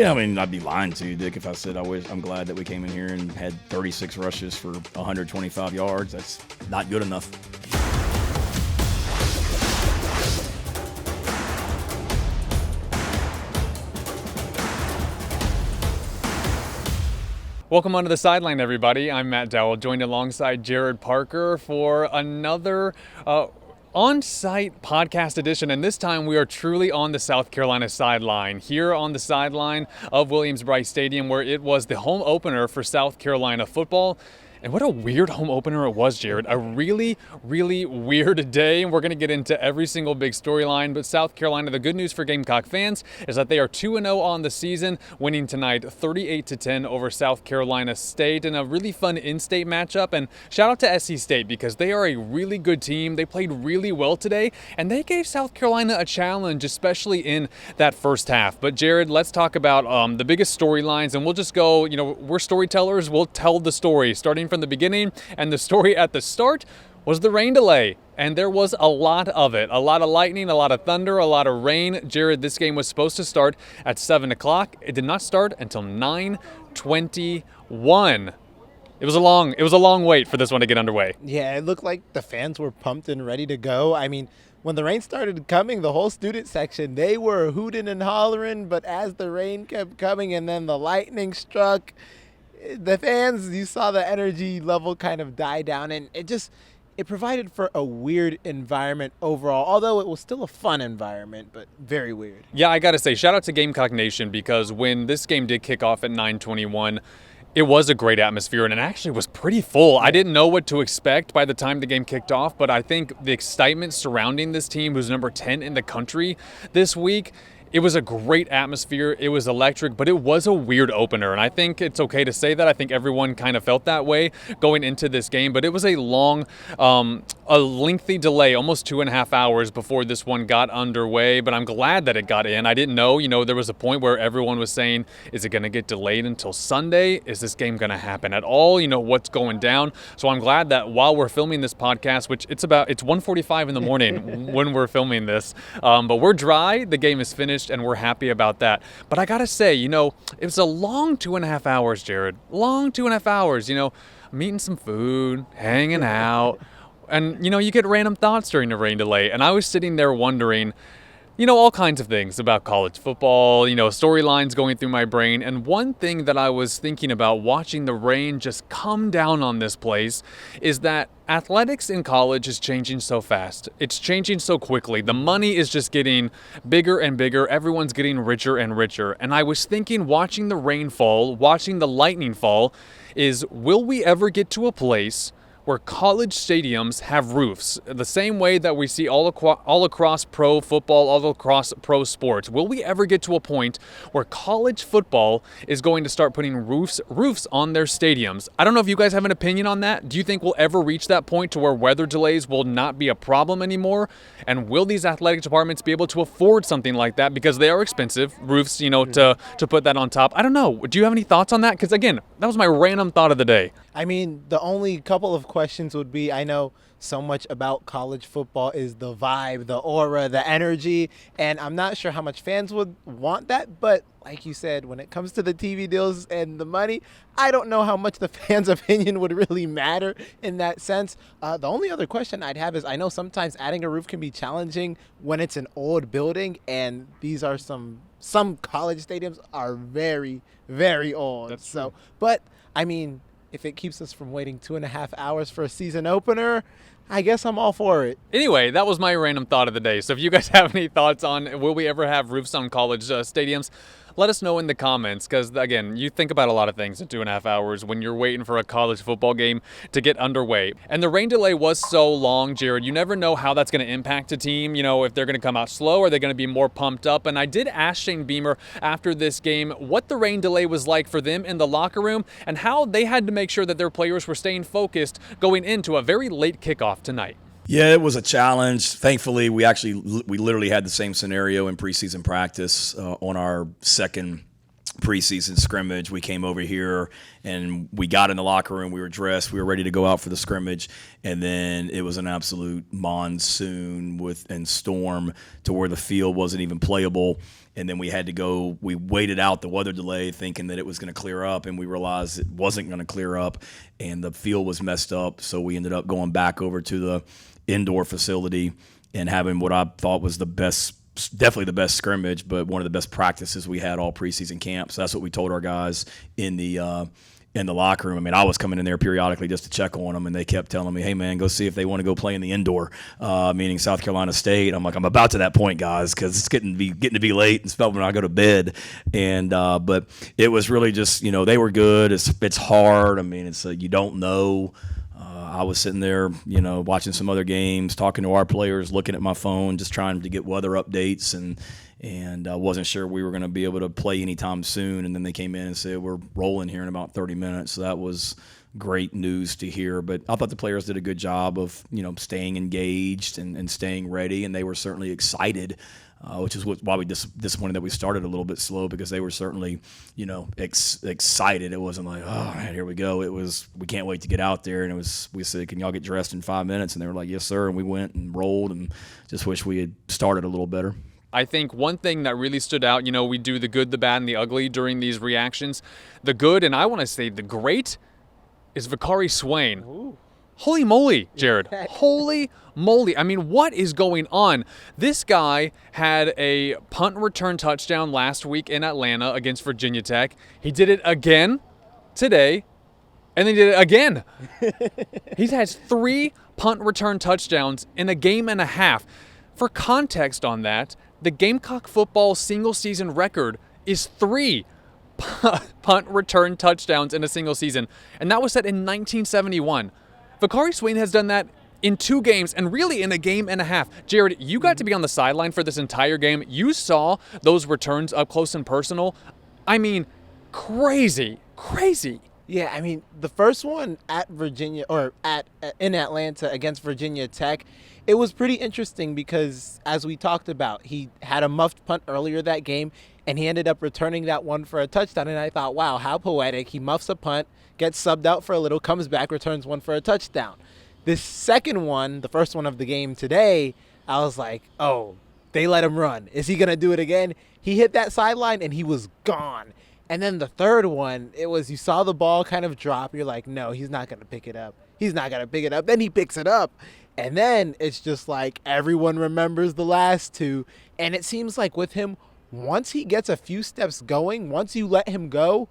Yeah, I mean, I'd be lying to you, Dick, if I said I'm glad that we came in here and had 36 rushes for 125 yards. That's not good enough. Welcome onto the sideline, everybody. I'm Matt Dowell, joined alongside Jared Parker for another on-site podcast edition, and this time we are truly on the South Carolina sideline, here on the sideline of Williams-Brice Stadium, where it was the home opener for South Carolina football. And what a weird home opener it was, Jared. A really, really weird day, and we're going to get into every single big storyline. But South Carolina, the good news for Gamecock fans is that they are 2-0 on the season, winning tonight 38-10 over South Carolina State in a really fun in-state matchup. And shout out to SC State because they are a really good team. They played really well today, and they gave South Carolina a challenge, especially in that first half. But Jared, let's talk about the biggest storylines, and we'll just go, we're storytellers. We'll tell the story, starting from the beginning, and the story at the start was the rain delay, and there was a lot of it. A lot of lightning, a lot of thunder, a lot of rain. Jared, this game was supposed to start at 7 o'clock. It did not start until 9:21. It was a long wait for this one to get underway. Yeah, it looked like the fans were pumped and ready to go. I mean, when the rain started coming, the whole student section, they were hooting and hollering, but as the rain kept coming and then the lightning struck, the fans, you saw the energy level kind of die down, and it provided for a weird environment overall, although it was still a fun environment, but very weird. Yeah, I got to say, shout out to Gamecock Nation, because when this game did kick off at 9:21, it was a great atmosphere, and it actually was pretty full. I didn't know what to expect by the time the game kicked off, but I think the excitement surrounding this team, who's number 10 in the country this week, it was a great atmosphere. It was electric, but it was a weird opener. And I think it's okay to say that. I think everyone kind of felt that way going into this game. But it was a lengthy delay, almost 2.5 hours before this one got underway. But I'm glad that it got in. I didn't know. There was a point where everyone was saying, is it going to get delayed until Sunday? Is this game going to happen at all? What's going down? So I'm glad that while we're filming this podcast, which it's 1:45 in the morning when we're filming this, but we're dry. The game is finished, and we're happy about that. But I gotta say, it was a long 2.5 hours, Jared. Long 2.5 hours. I'm eating some food, hanging out, and you get random thoughts during the rain delay. And I was sitting there wondering, all kinds of things about college football, storylines going through my brain. And one thing that I was thinking about watching the rain just come down on this place is that athletics in college is changing so fast. It's changing so quickly. The money is just getting bigger and bigger. Everyone's getting richer and richer. And I was thinking, watching the rain fall, watching the lightning fall, will we ever get to a place where college stadiums have roofs, the same way that we see all across pro football, all across pro sports? Will we ever get to a point where college football is going to start putting roofs on their stadiums? I don't know if you guys have an opinion on that. Do you think we'll ever reach that point to where weather delays will not be a problem anymore? And will these athletic departments be able to afford something like that? Because they are expensive, roofs, to put that on top. I don't know. Do you have any thoughts on that? Because again, that was my random thought of the day. I mean, the only couple of questions would be, I know so much about college football is the vibe, the aura, the energy, and I'm not sure how much fans would want that, but like you said, when it comes to the TV deals and the money, I don't know how much the fans' opinion would really matter in that sense. The only other question I'd have is, I know sometimes adding a roof can be challenging when it's an old building, and these are some college stadiums are very, very old. That's true. But I mean, if it keeps us from waiting 2.5 hours for a season opener, I guess I'm all for it. Anyway, that was my random thought of the day. So if you guys have any thoughts on will we ever have roofs on college stadiums, let us know in the comments, because, again, you think about a lot of things in 2.5 hours when you're waiting for a college football game to get underway. And the rain delay was so long, Jared, you never know how that's going to impact a team, if they're going to come out slow, or they're going to be more pumped up. And I did ask Shane Beamer after this game what the rain delay was like for them in the locker room and how they had to make sure that their players were staying focused going into a very late kickoff tonight. Yeah, it was a challenge. Thankfully, we literally had the same scenario in preseason practice on our second preseason scrimmage. We came over here and we got in the locker room. We were dressed. We were ready to go out for the scrimmage. And then it was an absolute monsoon and storm to where the field wasn't even playable. And then we had to go. We waited out the weather delay thinking that it was going to clear up, and we realized it wasn't going to clear up, and the field was messed up. So we ended up going back over to the indoor facility and having what I thought was definitely the best scrimmage, but one of the best practices we had all preseason camp. So that's what we told our guys in the locker room. I mean, I was coming in there periodically just to check on them, and they kept telling me, hey, man, go see if they want to go play in the indoor, meaning South Carolina State. I'm like, I'm about to that point, guys, because it's getting to be late and spelled when I go to bed. And but it was really just, they were good. It's hard. I mean, it's you don't know. I was sitting there, watching some other games, talking to our players, looking at my phone, just trying to get weather updates, and I wasn't sure we were going to be able to play anytime soon. And then they came in and said, we're rolling here in about 30 minutes. So that was great news to hear. But I thought the players did a good job of, staying engaged and staying ready, and they were certainly excited. Which is why we disappointed that we started a little bit slow, because they were certainly, excited. It wasn't like, oh man, here we go. It was, we can't wait to get out there. And we said, can y'all get dressed in 5 minutes? And they were like, yes, sir. And we went and rolled, and just wish we had started a little better. I think one thing that really stood out, we do the good, the bad, and the ugly during these reactions. The good, and I want to say the great, is Vicari Swain. Ooh. Holy moly, Jared. Holy moly. I mean, what is going on? This guy had a punt return touchdown last week in Atlanta against Virginia Tech. He did it again today, and then he did it again. He's had 3 punt return touchdowns in a game and a half. For context on that, the Gamecock football single season record is 3 punt return touchdowns in a single season, and that was set in 1971. Vicari Swain has done that in 2 games, and really in a game and a half. Jared, you got to be on the sideline for this entire game. You saw those returns up close and personal. I mean, crazy. Yeah, I mean, the first one at Virginia, or in Atlanta against Virginia Tech, it was pretty interesting because, as we talked about, he had a muffed punt earlier that game, and he ended up returning that one for a touchdown. And I thought, wow, how poetic. He muffs a punt, gets subbed out for a little, comes back, returns one for a touchdown. This second one, the first one of the game today, I was like, oh, they let him run. Is he going to do it again? He hit that sideline, and he was gone. And then the third one, it was, you saw the ball kind of drop. You're like, no, he's not going to pick it up. Then he picks it up. And then it's just like everyone remembers the last 2. And it seems like with him, once he gets a few steps going, once you let him go,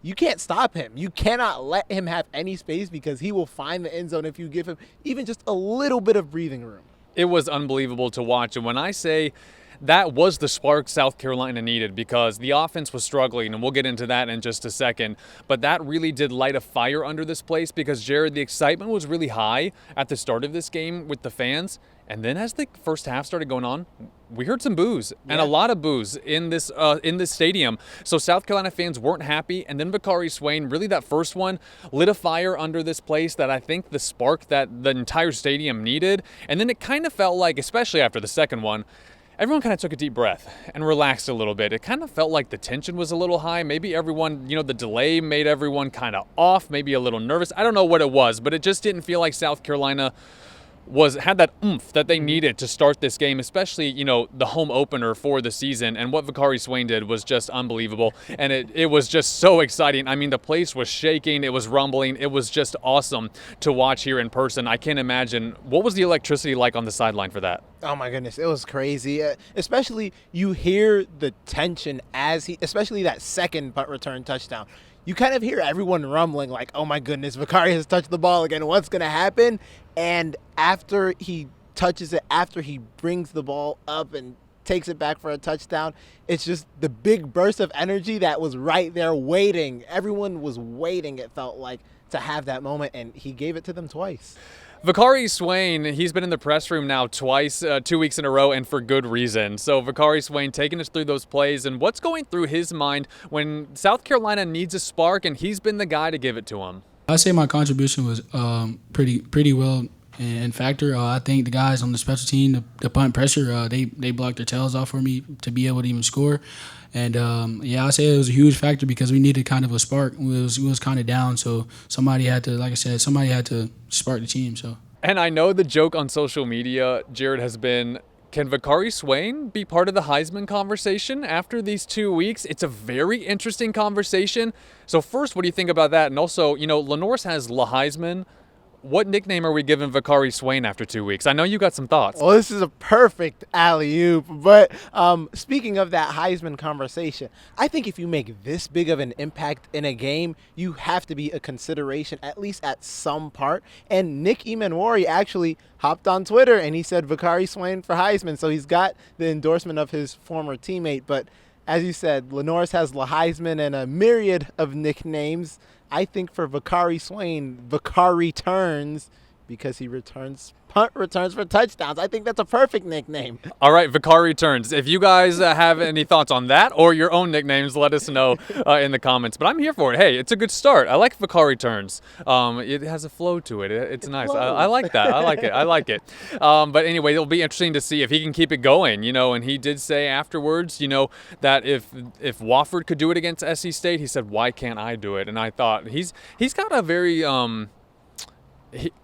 you can't stop him. You cannot let him have any space, because he will find the end zone if you give him even just a little bit of breathing room. It was unbelievable to watch. And when I say that was the spark South Carolina needed, because the offense was struggling, and we'll get into that in just a second. But that really did light a fire under this place, because, Jared, the excitement was really high at the start of this game with the fans. And then as the first half started going on, we heard some boos, and a lot of boos in this stadium. So South Carolina fans weren't happy. And then Vicari Swain, really that first one, lit a fire under this place that I think the spark that the entire stadium needed. And then it kind of felt like, especially after the second one, everyone kind of took a deep breath and relaxed a little bit. It kind of felt like the tension was a little high. Maybe everyone, the delay made everyone kind of off, maybe a little nervous. I don't know what it was, but it just didn't feel like South Carolina had that oomph that they needed to start this game, especially, the home opener for the season. And what Vicari Swain did was just unbelievable. And it was just so exciting. I mean, the place was shaking. It was rumbling. It was just awesome to watch here in person. I can't imagine. What was the electricity like on the sideline for that? Oh my goodness, it was crazy. Especially you hear the tension especially that second punt return touchdown. You kind of hear everyone rumbling like, oh my goodness, Vicari has touched the ball again. What's going to happen? And after he touches it, after he brings the ball up and takes it back for a touchdown, it's just the big burst of energy that was right there waiting. Everyone was waiting, it felt like, to have that moment, and he gave it to them twice. Vicari Swain, he's been in the press room now twice, 2 weeks in a row, and for good reason. So Vicari Swain taking us through those plays and what's going through his mind when South Carolina needs a spark, and he's been the guy to give it to him. I say my contribution was pretty well in factor. I think the guys on the special team, the punt pressure, they blocked their tails off for me to be able to even score. And I say it was a huge factor because we needed kind of a spark. We was kind of down, so somebody had to, like I said, somebody had to spark the team. So. And I know the joke on social media, Jared, has been, can Vicari Swain be part of the Heisman conversation after these 2 weeks? It's a very interesting conversation. So first, what do you think about that? And also, Lenoir's has La Heisman. What nickname are we giving Vicari Swain after 2 weeks? I know you got some thoughts. Well, this is a perfect alley-oop. But speaking of that Heisman conversation, I think if you make this big of an impact in a game, you have to be a consideration, at least at some part. And Nick Emanwari actually hopped on Twitter and he said Vicari Swain for Heisman. So he's got the endorsement of his former teammate. But as you said, Lenoir's has La Heisman and a myriad of nicknames. I think for Vicari Swain, Vicari turns because he punt returns for touchdowns. I think that's a perfect nickname. All right, Vicari turns. If you guys have any thoughts on that or your own nicknames, let us know in the comments. But I'm here for it. Hey, it's a good start. I like Vicari turns. It has a flow to it. It's nice. I like that. I like it. But anyway, it'll be interesting to see if he can keep it going. And he did say afterwards, that if Wofford could do it against SC State, he said, "Why can't I do it?" And I thought he's got a very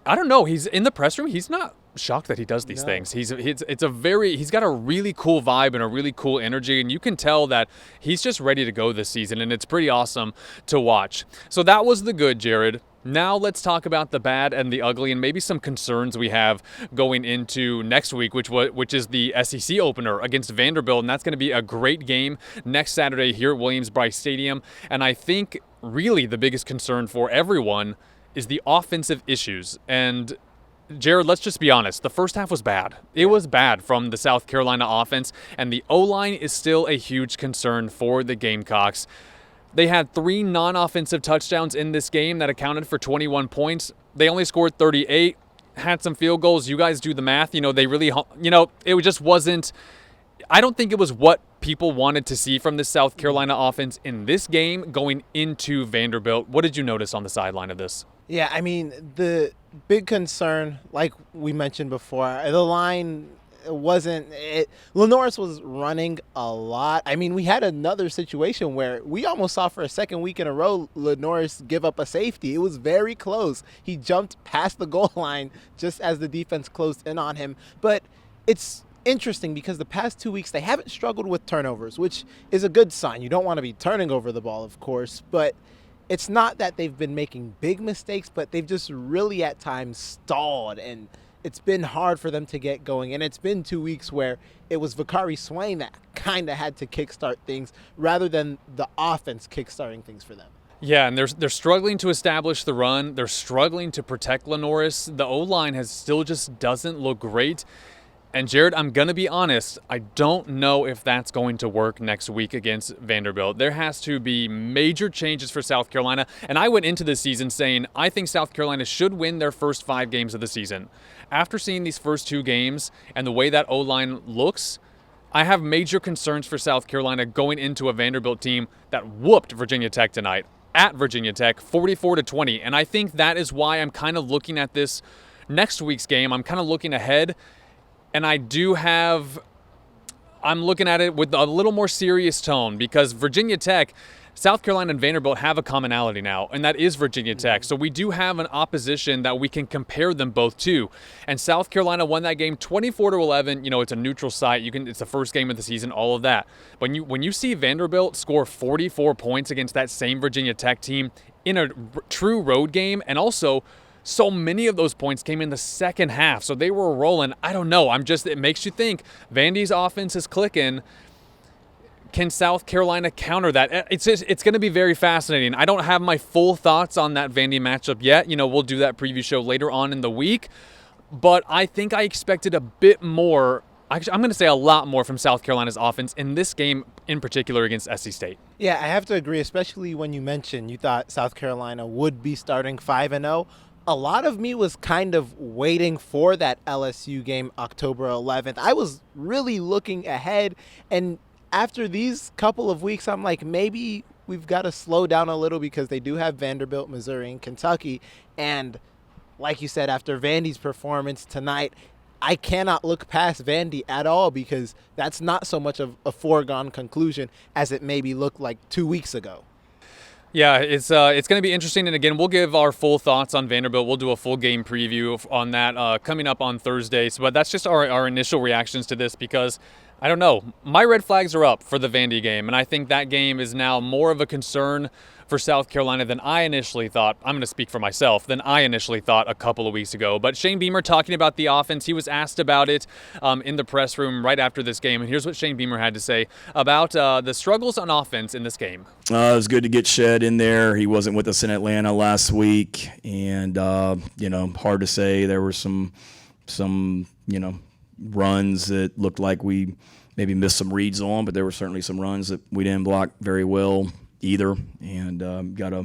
I don't know. He's in the press room. He's not shocked that he does these things. He's got a really cool vibe and a really cool energy, and you can tell that he's just ready to go this season, and it's pretty awesome to watch. So that was the good, Jared. Now let's talk about the bad and the ugly, and maybe some concerns we have going into next week, which is the SEC opener against Vanderbilt, and that's going to be a great game next Saturday here at Williams-Brice Stadium. And I think really the biggest concern for everyone is the offensive issues. And Jared, let's just be honest. The first half was bad. It was bad from the South Carolina offense, and the O-line is still a huge concern for the Gamecocks. They had 3 non-offensive touchdowns in this game that accounted for 21 points. They only scored 38, had some field goals. You guys do the math. They really, it just wasn't, I don't think it was what people wanted to see from the South Carolina offense in this game going into Vanderbilt. What did you notice on the sideline of this? Yeah, I mean, the big concern, like we mentioned before, the line wasn't it. Lenoir's was running a lot. I mean, we had another situation where we almost saw for a second week in a row Lenoir's give up a safety. It was very close. He jumped past the goal line just as the defense closed in on him. But it's interesting because the past 2 weeks they haven't struggled with turnovers, which is a good sign. You don't want to be turning over the ball, of course, but it's not that they've been making big mistakes, but they've just really at times stalled, and it's been hard for them to get going. And it's been 2 weeks where it was Vicari Swain that kind of had to kickstart things rather than the offense kickstarting things for them. Yeah, and they're struggling to establish the run. They're struggling to protect Lenoir's. The O-line still just doesn't look great. And Jared, I'm going to be honest, I don't know if that's going to work next week against Vanderbilt. There has to be major changes for South Carolina. And I went into this season saying I think South Carolina should win their first 5 games of the season. After seeing these first 2 games and the way that O-line looks, I have major concerns for South Carolina going into a Vanderbilt team that whooped Virginia Tech tonight at Virginia Tech 44-20. And I think that is why I'm kind of looking at this next week's game. I'm kind of looking ahead. And I'm looking at it with a little more serious tone because Virginia Tech, South Carolina and Vanderbilt have a commonality now, and that is Virginia Tech. So we do have an opposition that we can compare them both to. And South Carolina won that game 24-11. It's a neutral site. It's the first game of the season, all of that. But when you see Vanderbilt score 44 points against that same Virginia Tech team in a true road game, and also so many of those points came in the second half, so they were rolling. I don't know. It makes you think. Vandy's offense is clicking. Can South Carolina counter that? It's going to be very fascinating. I don't have my full thoughts on that Vandy matchup yet. We'll do that preview show later on in the week. But I think I expected a bit more. Actually, I'm going to say a lot more from South Carolina's offense in this game in particular against SC State. Yeah, I have to agree, especially when you mentioned you thought South Carolina would be starting 5-0. A lot of me was kind of waiting for that LSU game October 11th. I was really looking ahead, and after these couple of weeks, I'm like, maybe we've got to slow down a little because they do have Vanderbilt, Missouri, and Kentucky. And like you said, after Vandy's performance tonight, I cannot look past Vandy at all because that's not so much of a foregone conclusion as it maybe looked like 2 weeks ago. Yeah, it's going to be interesting. And again, we'll give our full thoughts on Vanderbilt. We'll do a full game preview on that coming up on Thursday. So, but that's just our initial reactions to this because, I don't know, my red flags are up for the Vandy game. And I think that game is now more of a concern for South Carolina than I initially thought. I'm going to speak for myself, than I initially thought a couple of weeks ago. But Shane Beamer talking about the offense, he was asked about it in the press room right after this game. And here's what Shane Beamer had to say about the struggles on offense in this game. It was good to get Shed in there. He wasn't with us in Atlanta last week. And, hard to say. There were some runs that looked like we maybe missed some reads on, but there were certainly some runs that we didn't block very well either, and gotta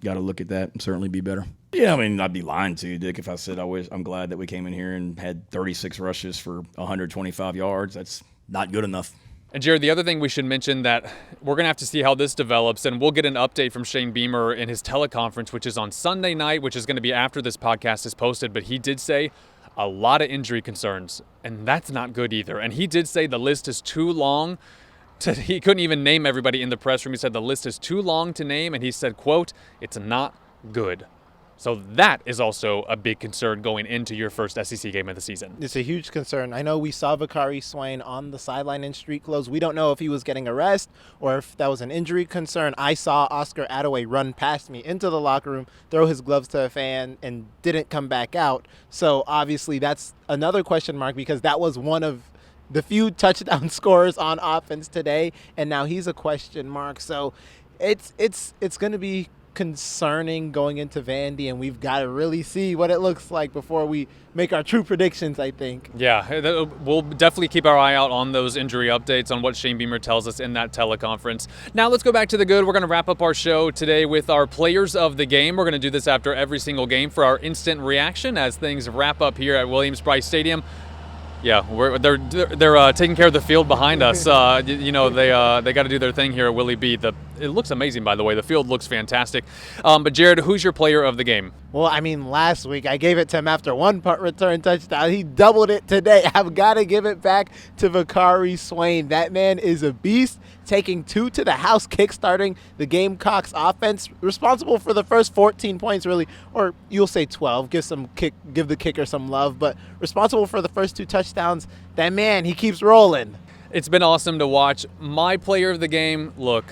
look at that and certainly be better. Yeah, I mean, I'd be lying to you, Dick, if I said I'm glad that we came in here and had 36 rushes for 125 yards. That's not good enough. And Jared, the other thing we should mention that we're going to have to see how this develops, and we'll get an update from Shane Beamer in his teleconference, which is on Sunday night, which is going to be after this podcast is posted. But he did say a lot of injury concerns, and that's not good either. And he did say the list is too long. He couldn't even name everybody in the press room. He said the list is too long to name, and he said, quote, "It's not good." So that is also a big concern going into your first SEC game of the season. It's a huge concern. I know we saw Vicari Swain on the sideline in street clothes. We don't know if he was getting a rest or if that was an injury concern. I saw Oscar Attaway run past me into the locker room, throw his gloves to a fan, and didn't come back out. So obviously that's another question mark because that was one of the few touchdown scorers on offense today, and now he's a question mark. So it's going to be concerning going into Vandy, and we've got to really see what it looks like before we make our true predictions, I think. Yeah, we'll definitely keep our eye out on those injury updates on what Shane Beamer tells us in that teleconference. Now let's go back to the good. We're going to wrap up our show today with our players of the game. We're going to do this after every single game for our instant reaction as things wrap up here at Williams-Brice Stadium. Yeah, they're taking care of the field behind us. They got to do their thing here at Willie B. It looks amazing, by the way. The field looks fantastic. But Jared, who's your player of the game? Well, I mean, last week I gave it to him after one punt return touchdown. He doubled it today. I've got to give it back to Vicari Swain. That man is a beast, taking 2 to the house, kickstarting the Gamecocks offense, responsible for the first 14 points, really, or you'll say 12. Give the kicker some love, but responsible for the first 2 touchdowns. That man, he keeps rolling. It's been awesome to watch. My player of the game, look,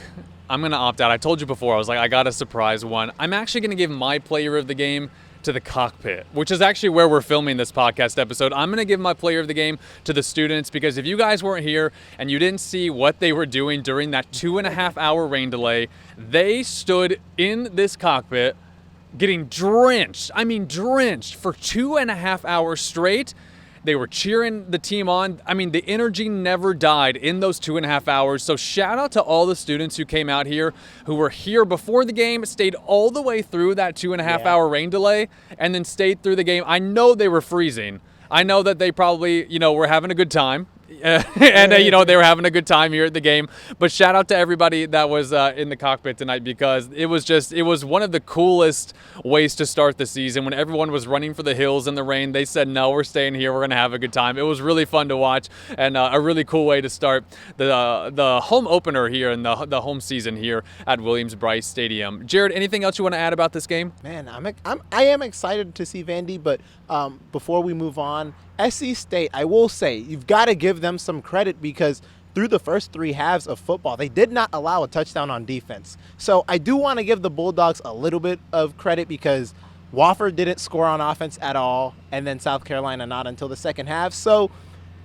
I'm going to opt out. I told you before, I was like, I got a surprise one. I'm actually going to give my player of the game to the cockpit, which is actually where we're filming this podcast episode. I'm going to give my player of the game to the students because if you guys weren't here and you didn't see what they were doing during that 2.5-hour rain delay, they stood in this cockpit getting drenched. I mean, drenched for 2.5 hours straight. They were cheering the team on. I mean, the energy never died in those 2.5 hours. So shout out to all the students who came out here, who were here before the game, stayed all the way through that 2.5-hour rain delay, and then stayed through the game. I know they were freezing. I know that they probably, were having a good time. And they were having a good time here at the game. But shout out to everybody that was in the cockpit tonight because it was one of the coolest ways to start the season. When everyone was running for the hills in the rain, they said, no, we're staying here. We're going to have a good time. It was really fun to watch and a really cool way to start the home opener here and the home season here at Williams-Brice Stadium. Jared, anything else you want to add about this game? Man, I am excited to see Vandy, but before we move on, SC State, I will say, you've got to give them some credit because through the first 3 halves of football, they did not allow a touchdown on defense. So I do want to give the Bulldogs a little bit of credit because Wofford didn't score on offense at all, and then South Carolina not until the second half. So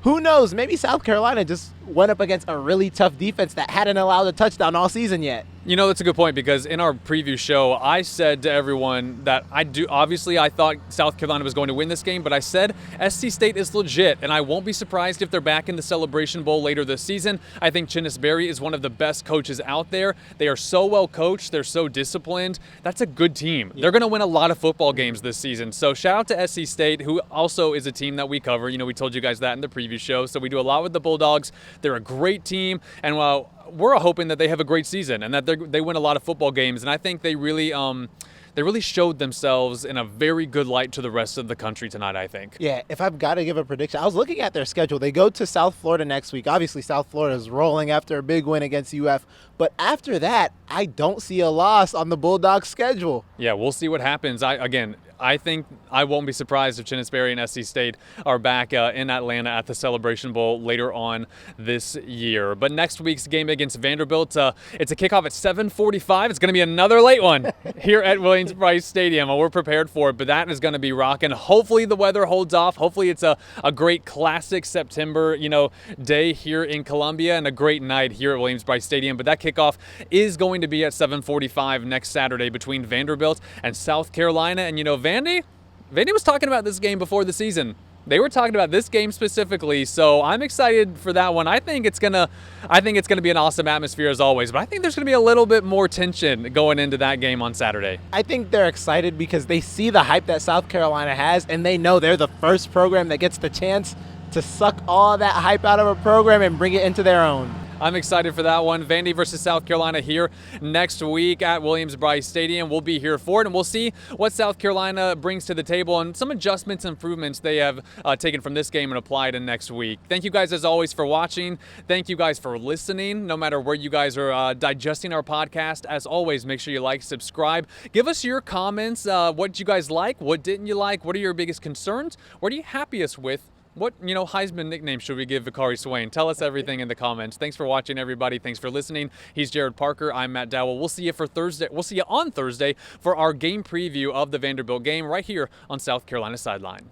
who knows? Maybe South Carolina just went up against a really tough defense that hadn't allowed a touchdown all season yet. That's a good point because in our preview show, I said to everyone that obviously I thought South Carolina was going to win this game, but I said SC State is legit, and I won't be surprised if they're back in the Celebration Bowl later this season. I think Chinnis Berry is one of the best coaches out there. They are so well coached. They're so disciplined. That's a good team. Yeah. They're going to win a lot of football games this season. So shout out to SC State, who also is a team that we cover. We told you guys that in the preview show. So we do a lot with the Bulldogs. They're a great team, and while we're hoping that they have a great season and that they win a lot of football games, and I think they really they really showed themselves in a very good light to the rest of the country tonight, I think. Yeah, if I've got to give a prediction, I was looking at their schedule. They go to South Florida next week. Obviously, South Florida is rolling after a big win against UF. But after that, I don't see a loss on the Bulldogs' schedule. Yeah, we'll see what happens. I think I won't be surprised if Chinnisberry and SC State are back in Atlanta at the Celebration Bowl later on this year. But next week's game against Vanderbilt, it's a kickoff at 7:45. It's going to be another late one here at Williams-Brice Stadium. We're prepared for it, but that is going to be rocking. Hopefully the weather holds off. Hopefully it's a great classic September, day here in Columbia and a great night here at Williams-Brice Stadium. But that kickoff is going to be at 7:45 next Saturday between Vanderbilt and South Carolina. And Vandy was talking about this game before the season. They were talking about this game specifically, so I'm excited for that one. I think it's gonna be an awesome atmosphere as always, but I think there's gonna be a little bit more tension going into that game on Saturday. I think they're excited because they see the hype that South Carolina has, and they know they're the first program that gets the chance to suck all that hype out of a program and bring it into their own. I'm excited for that one. Vandy versus South Carolina here next week at Williams-Brice Stadium. We'll be here for it, and we'll see what South Carolina brings to the table and some adjustments, improvements they have taken from this game and applied in next week. Thank you guys, as always, for watching. Thank you guys for listening, no matter where you guys are digesting our podcast. As always, make sure you like, subscribe. Give us your comments. What you guys like? What didn't you like? What are your biggest concerns? What are you happiest with? What, Heisman nickname should we give Vicari Swain? Tell us everything in the comments. Thanks for watching, everybody. Thanks for listening. He's Jared Parker. I'm Matt Dowell. We'll see you for Thursday. We'll see you on Thursday for our game preview of the Vanderbilt game right here on South Carolina Sideline.